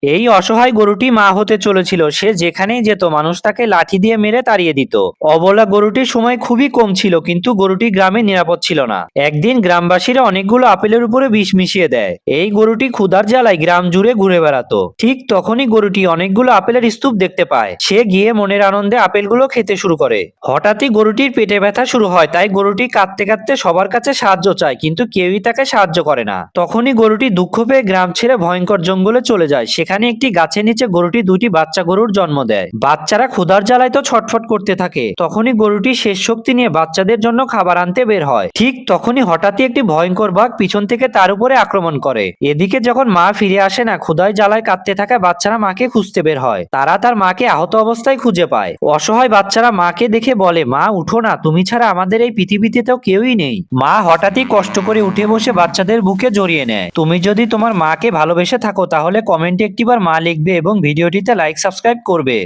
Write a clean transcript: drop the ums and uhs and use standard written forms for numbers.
এই অসহায় গরুটি মা হতে চলেছিল। সে যেখানেই যেত মানুষ তাকে লাঠি দিয়ে মেরে তাড়িয়ে দিত। অবলা গরুটির সময় খুবই কম ছিল, কিন্তু গরুটি গ্রামে নিরাপদ ছিল না। একদিন গ্রামবাসীরা অনেকগুলো আপেলের উপরে বিষ মিশিয়ে দেয়। এই গরুটি ক্ষুধার জ্বালায় গ্রাম জুড়ে ঘুরে বেড়াতো। ঠিক তখনই গরুটি অনেকগুলো আপেলের স্তূপ দেখতে পায়। সে গিয়ে মনের আনন্দে আপেলগুলো খেতে শুরু করে। হঠাৎই গরুটির পেটে ব্যথা শুরু হয়, তাই গরুটি কাঁদতে কাঁদতে সবার কাছে সাহায্য চায়, কিন্তু কেউই তাকে সাহায্য করে না। তখনই গরুটি দুঃখ পেয়ে গ্রাম ছেড়ে ভয়ঙ্কর জঙ্গলে চলে যায়। সেখানে একটি গাছের নিচে গরুটি দুটি বাচ্চা গরুর জন্ম দেয়। বাচ্চারা ক্ষুধার জ্বালায় তো ছটফট করতে থাকে। তখনই গরুটি শেষ শক্তি নিয়ে বাচ্চাদের জন্য খাবার আনতে বের হয়। ঠিক তখনই হঠাৎই একটি ভয়ঙ্কর বাঘ পিছন থেকে তার উপরে আক্রমণ করে। এদিকে যখন মা ফিরে আসে না, ক্ষুধায় জ্বালায় কাঁদতে থাকা বাচ্চারা মাকে খুঁজতে বের হয়। তারা তার মাকে আহত অবস্থায় খুঁজে পায়। অসহায় বাচ্চারা মাকে দেখে বলে, মা উঠো না, তুমি ছাড়া আমাদের এই পৃথিবীতে তো কেউই নেই। মা হঠাৎই কষ্ট করে উঠে বসে বাচ্চাদের বুকে জড়িয়ে নেয়। তুমি যদি তোমার মাকে ভালোবেসে থাকো তাহলে কমেন্টে একটিবার মা লিখবে এবং ভিডিওটিতে লাইক সাবস্ক্রাইব করবে।